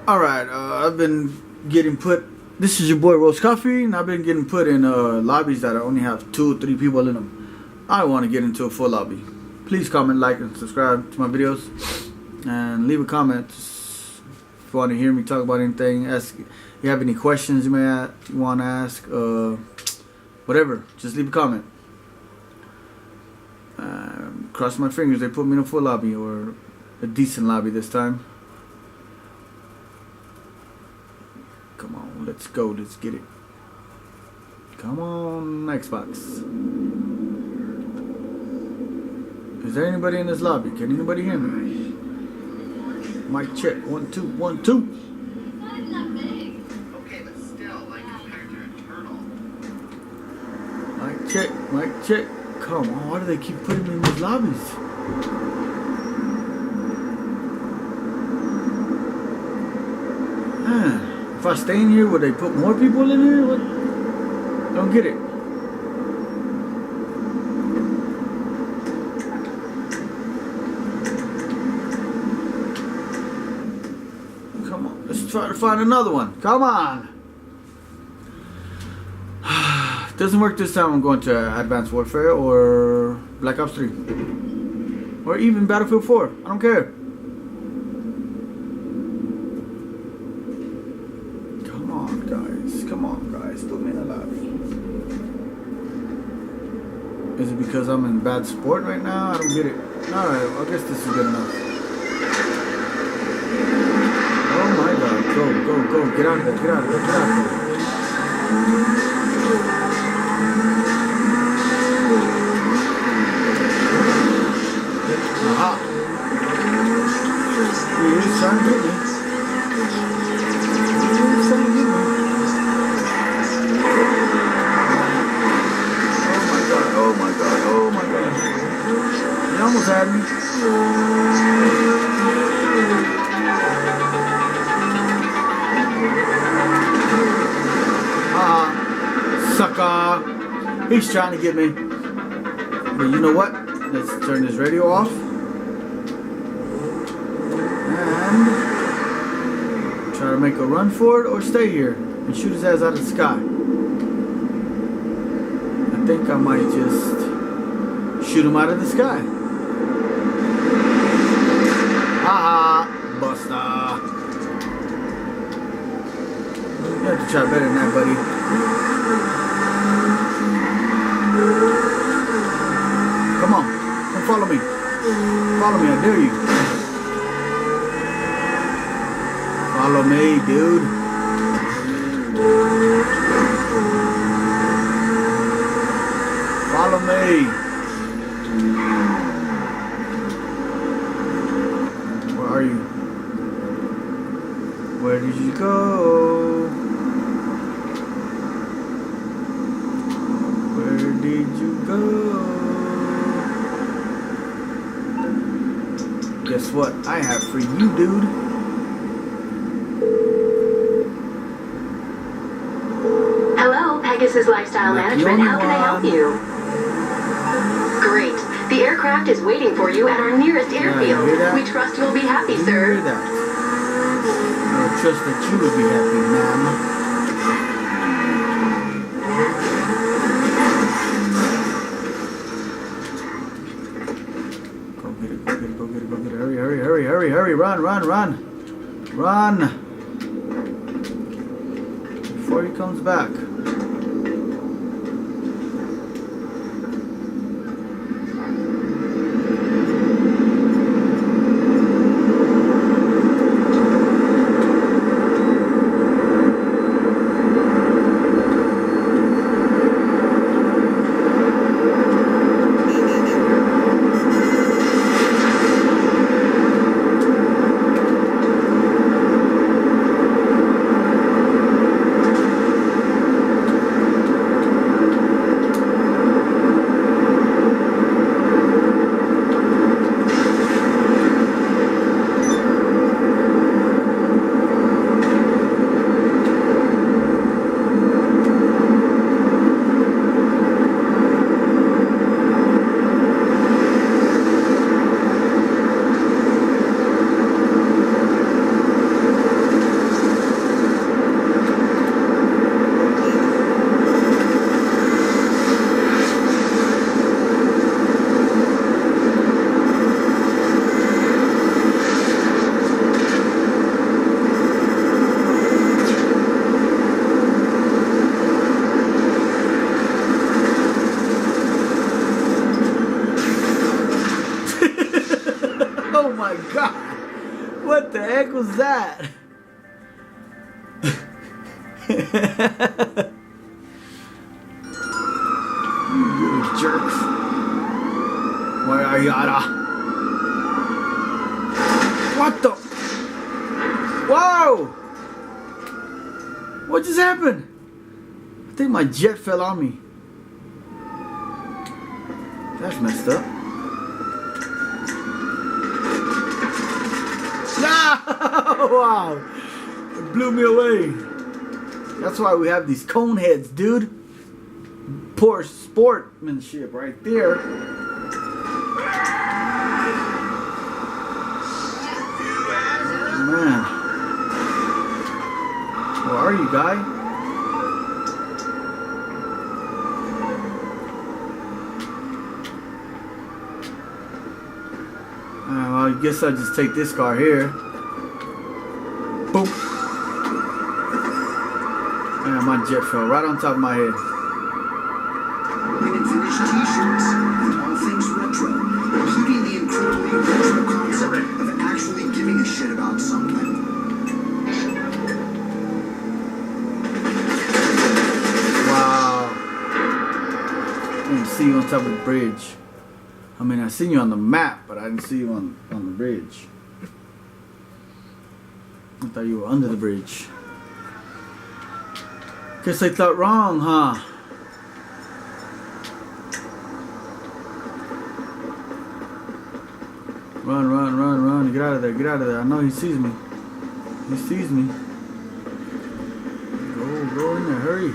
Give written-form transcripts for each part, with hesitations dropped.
Alright, I've been getting put. This is your boy Roast Coffee, and I've been getting put in lobbies that only have 2 or 3 people in them. I want to get into a full lobby. Please comment, like, and subscribe to my videos, and leave a comment if you want to hear me talk about anything. Ask if you have any questions you want to ask. Whatever, just leave a comment. Cross my fingers they put me in a full lobby, or a decent lobby this time. Come on, let's go, let's get it. Come on, Xbox. Is there anybody in this lobby? Can anybody hear me? Mic check, 1 2 1 2. Okay, but still, like compared to a turtle. Mic check, mic check. Come on, why do they keep putting me in these lobbies? If I stay in here, would they put more people in here? What? I don't get it. Come on, let's try to find another one. Come on. Doesn't work this time. I'm going to Advanced Warfare or Black Ops 3. Or even Battlefield 4. I don't care. Come on, guys, put me in a lobby. Is it because I'm in bad sport right now? I don't get it. Alright, I guess this is good enough. Oh my god, go, get out of there, get out of there, get out of there. Aha! He's trying to get me. He's trying to get me. Oh my god, oh my god. He almost had me. Sucker. He's trying to get me. But you know what? Let's turn this radio off. And try to make a run for it or stay here and shoot his ass out of the sky. I think I might just shoot him out of the sky. Haha, buster. You have to try better than that, buddy. Come on, come follow me. Follow me, I dare you. Follow me, dude. Follow me. Where are you? Where did you go? Where did you go? Guess what I have for you, dude? Hello, Pegasus Lifestyle Management. How can I help you? Great. The aircraft is waiting for you at our nearest airfield. We trust you'll be happy, sir. I trust that you will be happy, ma'am. Go get it, go get it, go get it, go get it. Hurry, hurry, hurry, hurry, hurry. Run, run, run. Run. Before he comes back. heck was that? You jerks. Where are yada? What the? Whoa! What just happened? I think my jet fell on me. That's messed up. Wow! It blew me away. That's why we have these cone heads, dude. Poor sportsmanship right there. Man. Where are you, guy? Well, I guess I'll just take this car here. Boom. Man, my jet fell right on top of my head. Limited finish t-shirts with all things retro, including the incredibly retro concept of actually giving a shit about something. Wow. I didn't see you on top of the bridge. I mean, I seen you on the map, but I didn't see you on the bridge. I thought you were under the bridge. Guess I thought wrong, huh? Run, run, run, run. Get out of there, get out of there. I know he sees me. He sees me. Go in there, hurry.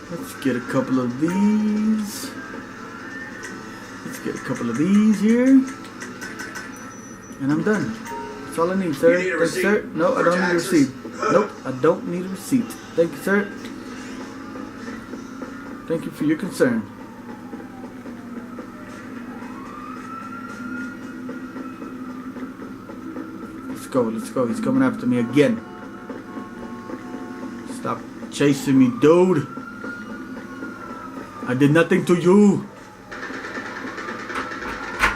Let's get a couple of these. Let's get a couple of these here. And I'm done. That's all I need, sir. You need a Thanks, receipt sir. No, I for don't need a taxes? receipt. Nope, I don't need a receipt. Thank you, sir. Thank you for your concern. Let's go, let's go. He's coming after me again. Stop chasing me, dude. I did nothing to you.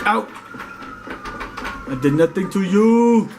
Ow. I did nothing to you.